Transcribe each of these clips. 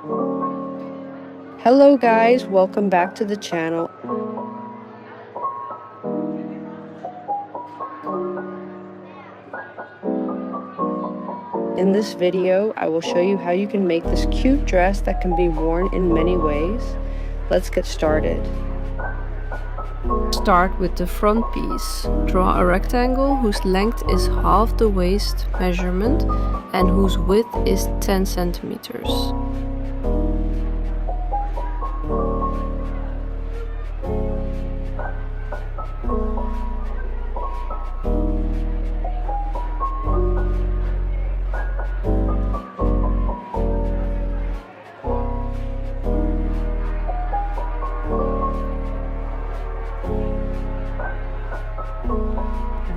Hello guys, welcome back to the channel. In this video, I will show you how you can make this cute dress that can be worn in many ways. Let's get started. Start with the front piece. Draw a rectangle whose length is half the waist measurement and whose width is 10 centimeters.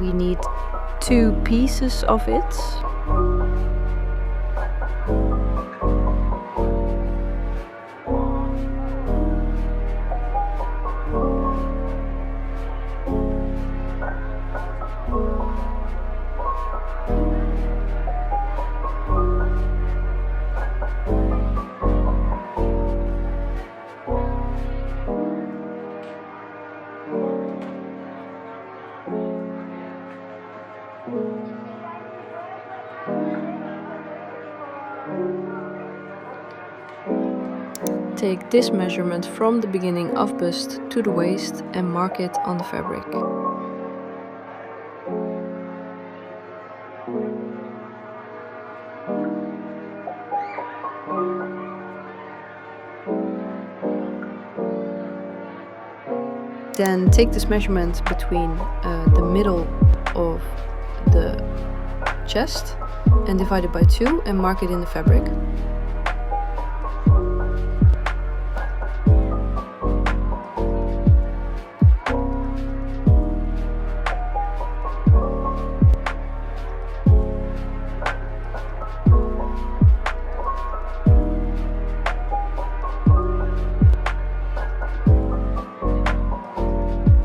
We need 2 pieces of it. Take this measurement from the beginning of bust to the waist and mark it on the fabric. Then take this measurement between the middle of the chest and divide it by 2 and mark it in the fabric.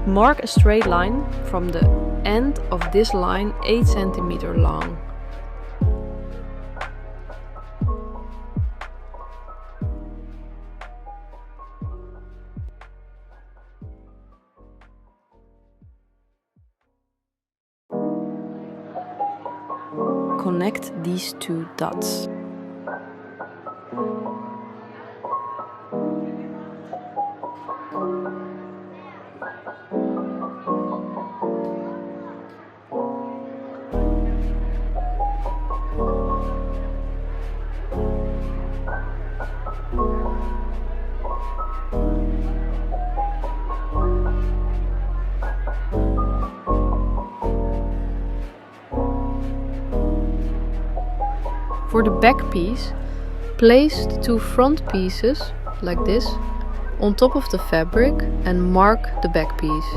Mark a straight line from the end of this line 8 centimeters long. Connect these 2 dots. For the back piece, place the 2 front pieces, like this, on top of the fabric and mark the back piece.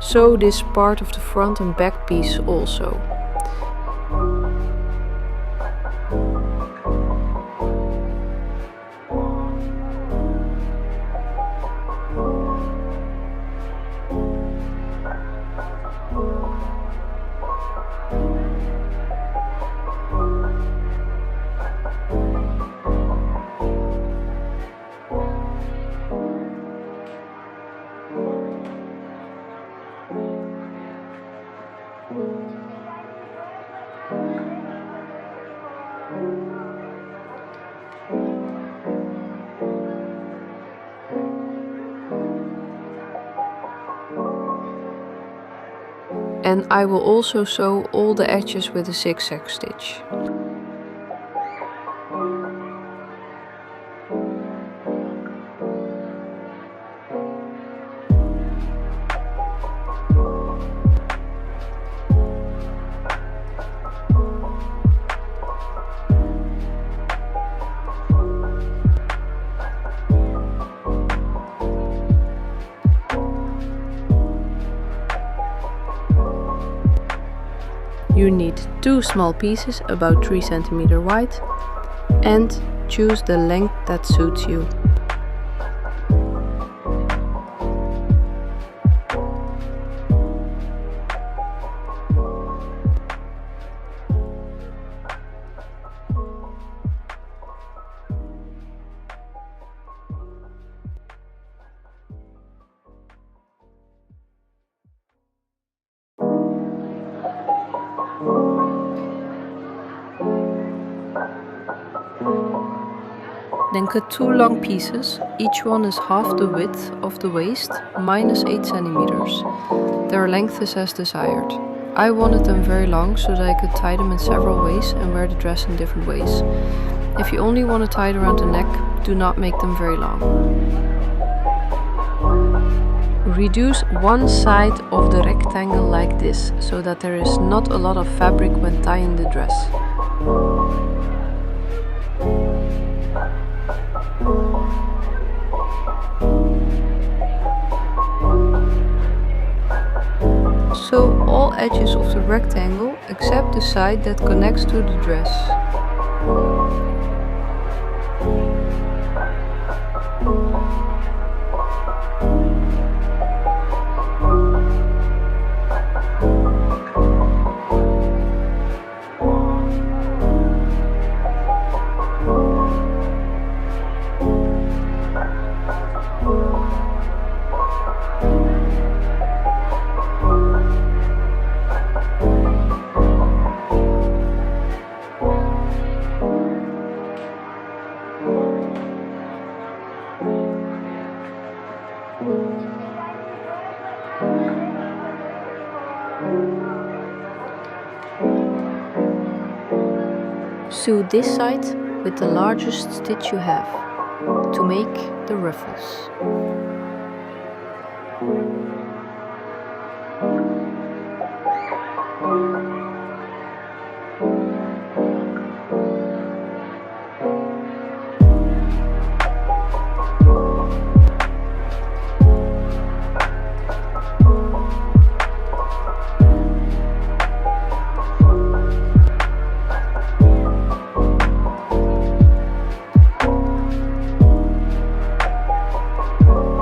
Sew this part of the front and back piece also. And I will also sew all the edges with a zigzag stitch. You need 2 small pieces about 3 cm wide and choose the length that suits you. Then cut 2 long pieces, each one is half the width of the waist, minus 8 centimeters. Their length is as desired. I wanted them very long so that I could tie them in several ways and wear the dress in different ways. If you only want to tie it around the neck, do not make them very long. Reduce one side of the rectangle like this, so that there is not a lot of fabric when tying the dress. Sew all edges of the rectangle except the side that connects to the dress. Sew this side with the largest stitch you have to make the ruffles.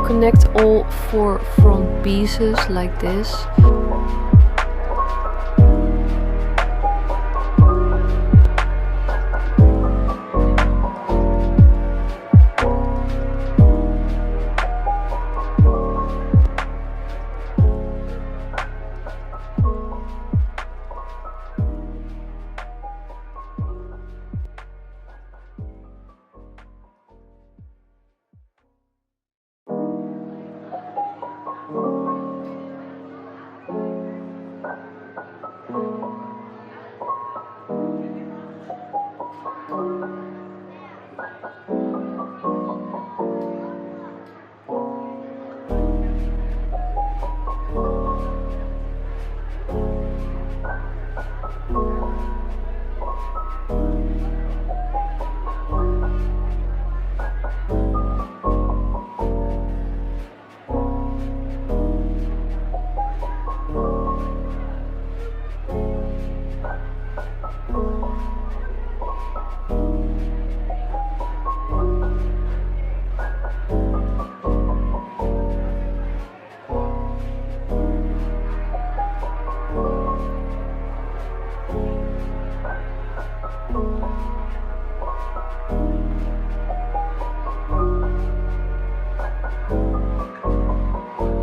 Connect all 4 front pieces like this.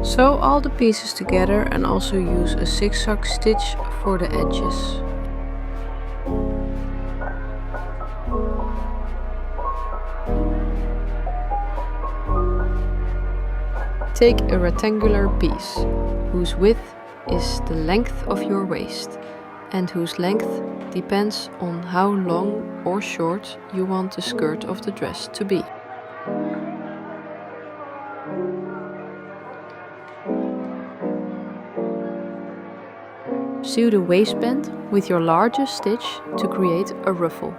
Sew all the pieces together and also use a zigzag stitch for the edges. Take a rectangular piece, whose width is the length of your waist, and whose length depends on how long or short you want the skirt of the dress to be. Sew the waistband with your largest stitch to create a ruffle.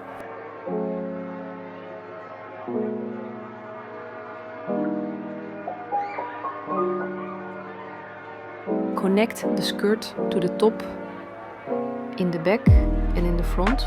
Connect the skirt to the top, in the back and in the front.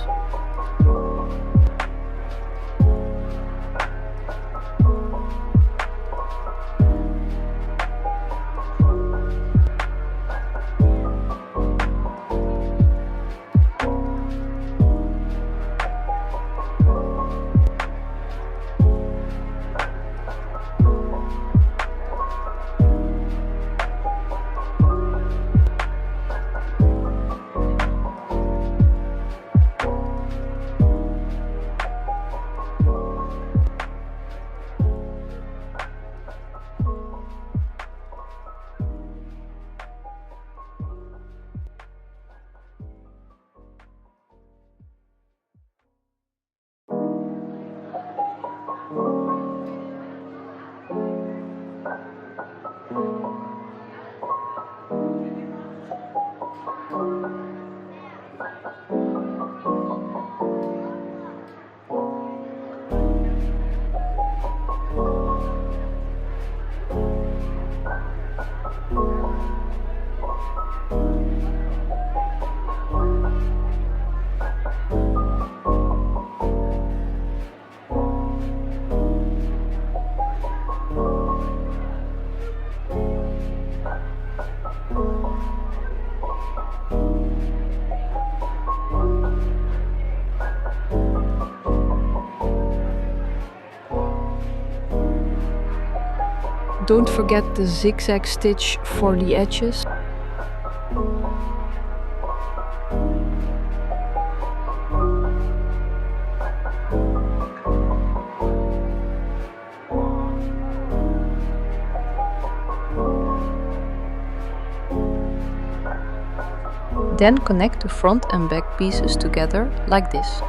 Don't forget the zigzag stitch for the edges. Then connect the front and back pieces together like this.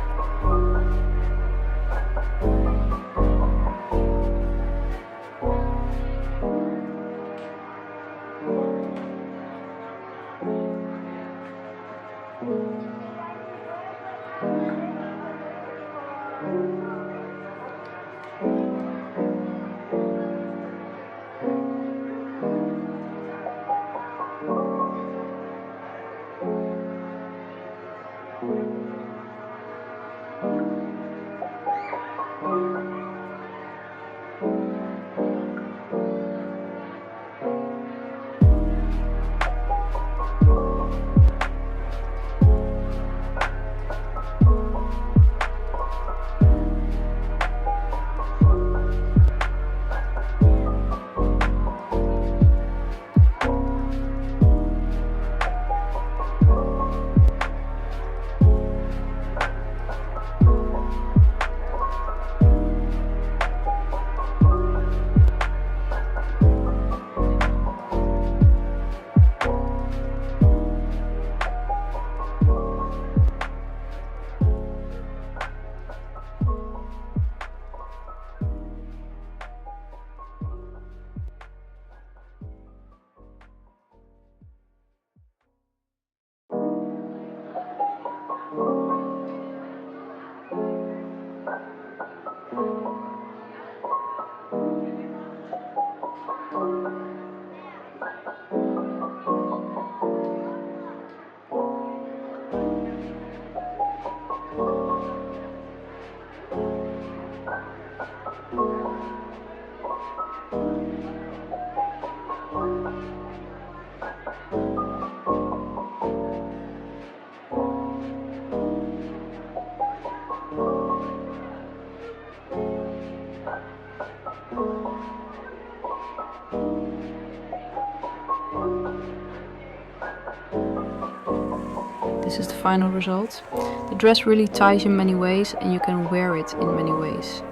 This is the final result. The dress really ties in many ways and you can wear it in many ways.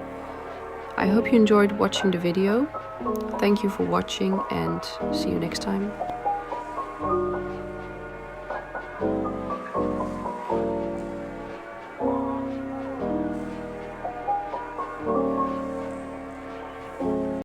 I hope you enjoyed watching the video. Thank you for watching and see you next time.